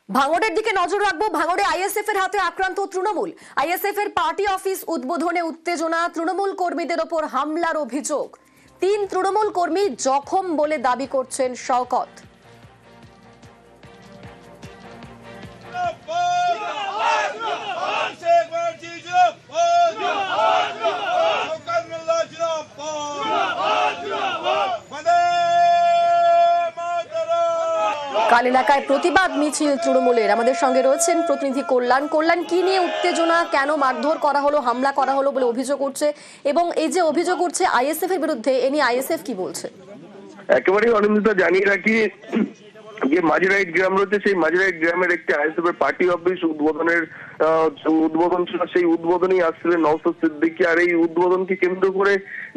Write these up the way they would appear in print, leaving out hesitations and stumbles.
ভাঙড়ের দিকে নজর রাখবো। ভাঙড়ে আইএসএফ এর হাতে আক্রান্ত তৃণমূল। আইএসএফ এর পার্টি অফিস উদ্বোধনে উত্তেজনা, তৃণমূল কর্মীদের ওপর হামলার অভিযোগ। 3 তৃণমূল কর্মী জখম বলে দাবি করছেন শওকত। কাল এলাকায় প্রতিবাদ মিছিল তৃণমূলের। আমাদের সঙ্গে রয়েছেন প্রতিনিধি কল্যাণ। কল্যাণ, কি নিয়ে উত্তেজনা, কেন মারধর করা হলো, হামলা করা হলো বলে অভিযোগ উঠছে, এবং এই যে অভিযোগ উঠছে আইএসএফ এর বিরুদ্ধে, এ নিয়ে আইএসএফ কি বলছে? একেবারেই অনিন্দিতা, জানিয়ে রাখি যে মাঝিরাইট গ্রাম রয়েছে, সেই মাঝিরাইট গ্রামের একটি আইএসএফ এর পার্টি অফিস উদ্বোধন ছিল। সেই উদ্বোধনেই আসছিলেন নওশাদ সিদ্দিকী। আর এই উদ্বোধনকে কেন্দ্র করে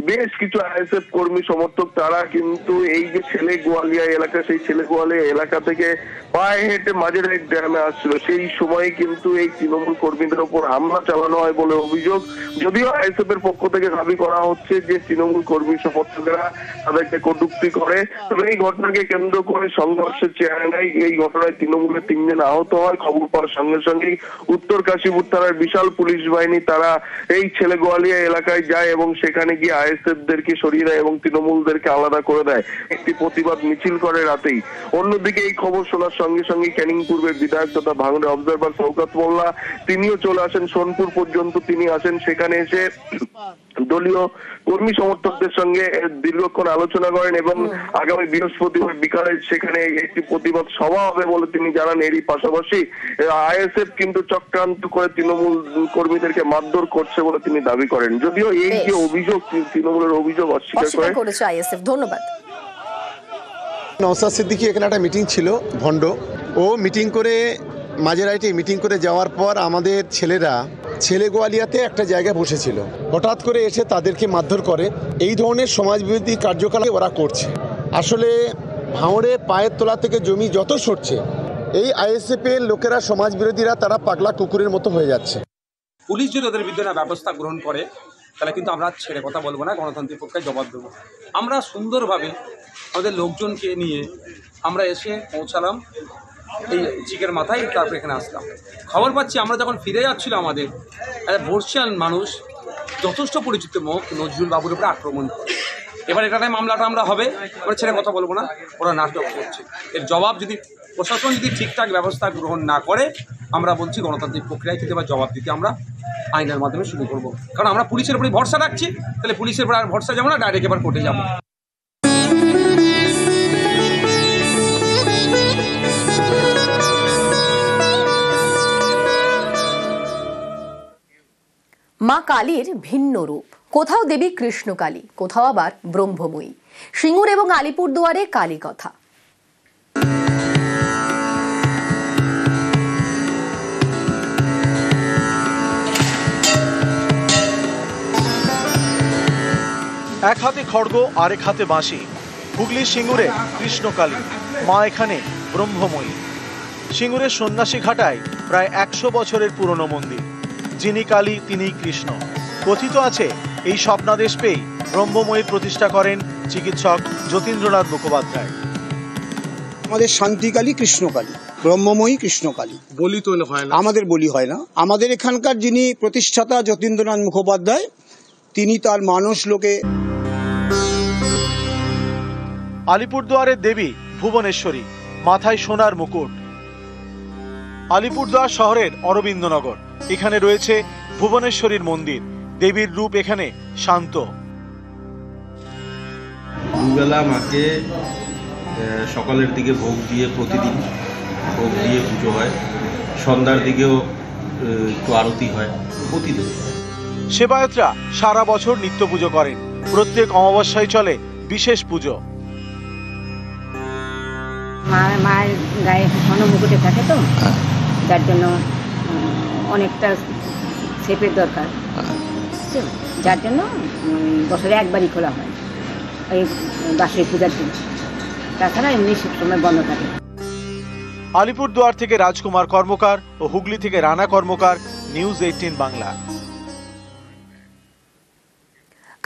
বেশ কিছু আইএসএফ কর্মী সমর্থক তারা কিন্তু এই যে ছেলে গোয়ালিয়া এলাকা, সেই ছেলে গোয়ালিয়া এলাকা থেকে পায়ে হেঁটে মাঝিরাইট গ্রামে আসছিল। সেই সময় কিন্তু এই তৃণমূল কর্মীদের ওপর হামলা চালানো হয় বলে অভিযোগ। যদিও আইএসএফ এর পক্ষ থেকে দাবি করা হচ্ছে যে তৃণমূল কর্মী সমর্থকেরা তাদেরকে কটূক্তি করে। তবে এই ঘটনাকে কেন্দ্র করে সংঘর্ষের চেহারা নেই। এই ঘটনায় তৃণমূলের 3 জন আহত হয়। খবর পাওয়ার সঙ্গে সঙ্গেই উত্তর কাশীপুর থানার বিশাল পুলিশ বাহিনী তারা এই ছেলে গোয়ালিয়া এলাকায় যায় এবং সেখানে গিয়ে আইএসএফ দেরকে সরিয়ে দেয় এবং তৃণমূলদেরকে আলাদা করে দেয়। একটি প্রতিবাদ মিছিল করে রাতেই। অন্যদিকে এই খবর শোনার সঙ্গে সঙ্গে ক্যানিং পূর্বের বিধায়ক তথা ভাঙড়ে অবজারভার শওকত মোল্লা তিনিও চলে আসেন। সোনপুর পর্যন্ত তিনি আসেন। সেখানে এসে দলীয় কর্মী সমর্থকদের সঙ্গে দীর্ঘক্ষণ আলোচনা করেন এবং আগামী বৃহস্পতিবার বিকালে সেখানে একটি প্রতিবাদ সভা হবে বলে তিনি জানান। এরই পাশাপাশি আইএসএফ কিন্তু চক্রান্ত করে তৃণমূল কর্মীদেরকে মারধর করছে বলে তিনি দাবি করেন। যদিও এই যে অভিযোগ, তৃণমূলের অভিযোগ অস্বীকার করেছে আইএসএফ। ধন্যবাদ। নওশাদ সিদ্দিকী এখানে একটা মিটিং ছিল, ভণ্ড। ও মিটিং করে মাঝেরাইটে মিটিং করে যাওয়ার পর আমাদের ছেলেরা ছেলে গোয়ালিয়াতে একটা জায়গায় বসেছিল। হঠাৎ করে এসে তাদেরকে মারধর করে। এই ধরনের সমাজবিরোধী কার্যকলাপ ওরা করছে। আসলে ভাঙড়ে পায়ের তলা থেকে জমি যত সরছে, এই আইএসএফ এর লোকেরা, সমাজবিরোধীরা, তারা পাগলা কুকুরের মতো হয়ে যাচ্ছে। পুলিশ যদি ওদের বিরুদ্ধে ব্যবস্থা গ্রহণ করে তাহলে কিন্তু আমরা ছেড়ে কথা বলবো না, গণতান্ত্রিক পক্ষে জবাব দেবো। আমরা সুন্দরভাবে আমাদের লোকজনকে নিয়ে আমরা এসে পৌঁছালাম এই চিকের মাথায়, তারপর এখানে আসলাম। খবর পাচ্ছি আমরা যখন ফিরে যাচ্ছিল আমাদের বর্ষিয়ান মানুষ, যথেষ্ট পরিচিত মুখ, নজরুল বাবুর উপরে আক্রমণ করে। এবার এটাতে মামলাটা আমরা হবে, ওরা ছেড়ে কথা বলবো না, ওরা নাটক করছে। এর জবাব যদি প্রশাসন যদি ঠিকঠাক ব্যবস্থা গ্রহণ না করে, আমরা বলছি গণতান্ত্রিক প্রক্রিয়ায় কিন্তু এবার জবাব দিতে আমরা আইনের মাধ্যমে শুরু করবো। কারণ আমরা পুলিশের উপরে ভরসা রাখছি, তাহলে পুলিশের উপর আর ভরসা যাবো না, ডাইরেক্ট এবার কোর্টে যাবো। মা কালীর ভিন্ন রূপ, কোথাও দেবী কৃষ্ণকালী, কোথাও আবার ব্রহ্মময়ী। সিঙ্গুর এবং আলিপুরদুয়ারে কালী কথা। এক হাতে খড়গ, আরেক হাতে বাঁশি। হুগলির সিঙ্গুরে কৃষ্ণকালী, মা এখানে ব্রহ্মময়ী। সিঙ্গুরের সন্ন্যাসী ঘাটায় প্রায় 100 বছরের পুরনো মন্দির। যিনি কালী তিনি কৃষ্ণ। কথিত আছে এই স্বপ্নাদেশ পেয়েই ব্রহ্মময়ীর প্রতিষ্ঠা করেন চিকিৎসক যতীন্দ্রনাথ মুখোপাধ্যায়। আমাদের শান্তিকালী কৃষ্ণকালী, ব্রহ্মময়ী কৃষ্ণকালী। বলি তো হয় না, আমাদের বলি হয় না। আমাদের এখানকার যিনি প্রতিষ্ঠাতা যতীন্দ্রনাথ মুখোপাধ্যায়, তিনি তার মানস লোকে। আলিপুরদুয়ারের দেবী ভুবনেশ্বরী, মাথায় সোনার মুকুট। আলিপুরদুয়ার শহরের অরবিন্দনগর, এখানে রয়েছে ভুবনেশ্বরীর মন্দির। দেবীর রূপ এখানে শান্ত। দুবেলা মাকে সকালের দিকে ভোগ দিয়ে, প্রতিদিন ভোগ দিয়ে পুজো হয়। সন্ধ্যার দিকেও একটু আরতি হয় প্রতিদিন। সেবায়তরা সারা বছর নিত্য পুজো করেন। প্রত্যেক অমাবস্যায় চলে বিশেষ পুজো। মায়ের গায়ে ঘন মুকুটে থাকে তো, যার জন্য অনেকটা শেপের দরকার, যার জন্য বছরে একবারই খোলা হয় এই বাসের পূজার দিন। তাছাড়া এমনি সবসময় বন্ধ থাকে। আলিপুরদুয়ার থেকে রাজকুমার কর্মকার ও হুগলি থেকে রানা কর্মকার, নিউজ 18 বাংলা।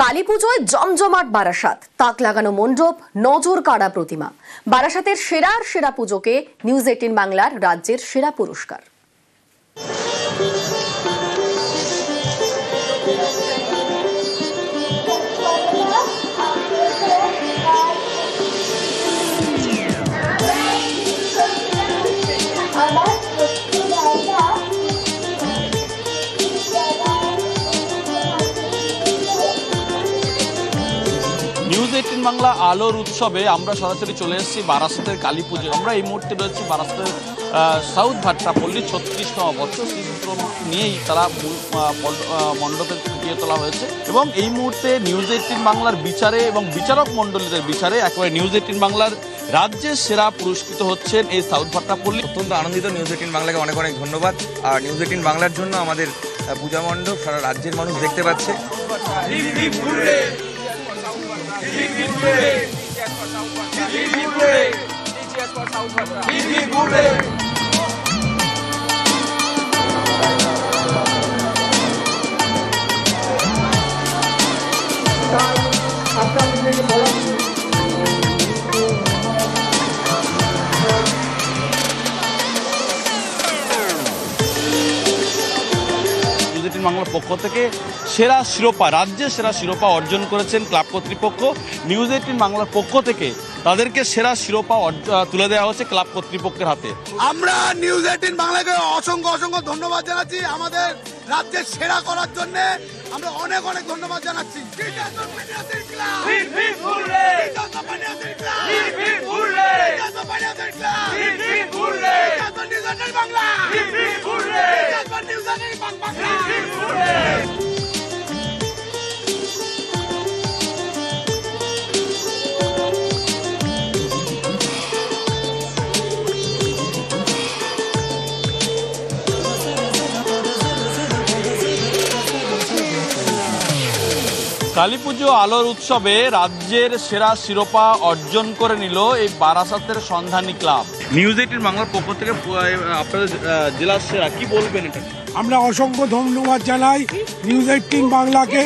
কালী পুজোয় জমজমাট বারাসাত, তাক লাগানো মণ্ডপ, নজর কাড়া প্রতিমা। বারাসাতের সেরা পুজোকে নিউজ 18 বাংলার রাজ্যের সেরা পুরস্কার। নিউজ 18 বাংলা আলোর উৎসবে আমরা সরাসরি চলে এসেছি বারাসাতের কালী পুজো। আমরা এই মুহূর্তে রয়েছি বারাসাতের সাউথ ভাট্টাপল্লী 36তম বছর শ্রীমূর্তি নিয়েই তারা মণ্ডপে ফুটিয়ে তোলা হয়েছে এবং এই মুহূর্তে নিউজ 18 বাংলার বিচারে এবং বিচারক মণ্ডলীদের বিচারে একেবারে নিউজ 18 বাংলার রাজ্যের সেরা পুরস্কৃত হচ্ছেন এই সাউথ ভাট্টাপল্লী। অত্যন্ত আনন্দিত। নিউজ 18 বাংলাকে অনেক অনেক ধন্যবাদ। আর নিউজ 18 বাংলার জন্য আমাদের পূজা মণ্ডপ সারা রাজ্যের মানুষ দেখতে পাচ্ছে। বাংলার পক্ষ থেকে সেরা শিরোপা, রাজ্যের সেরা শিরোপা অর্জন করেছেন ক্লাব কর্তৃপক্ষ। নিউজ 18 বাংলার পক্ষ থেকে তাদেরকে সেরা শিরোপা তুলে দেওয়া হচ্ছে ক্লাব কর্তৃপক্ষের হাতে। আমরা নিউজ 18 বাংলাকে অসংখ্য ধন্যবাদ জানাচ্ছি আমাদের রাজ্যের সেরা করার জন্য। আমরা অনেক ধন্যবাদ জানাচ্ছি। কালী পুজো আলোর উৎসবে রাজ্যের সেরা শিরোপা অর্জন করে নিল এই বারাসাতের সন্ধানী ক্লাব। নিউজ 18 বাংলার পক্ষ থেকে আপনাদের জেলার সেরা, কি বলবেন এটা? আমরা অসংখ্য ধন্যবাদ জানাই নিউজ 18 বাংলাকে।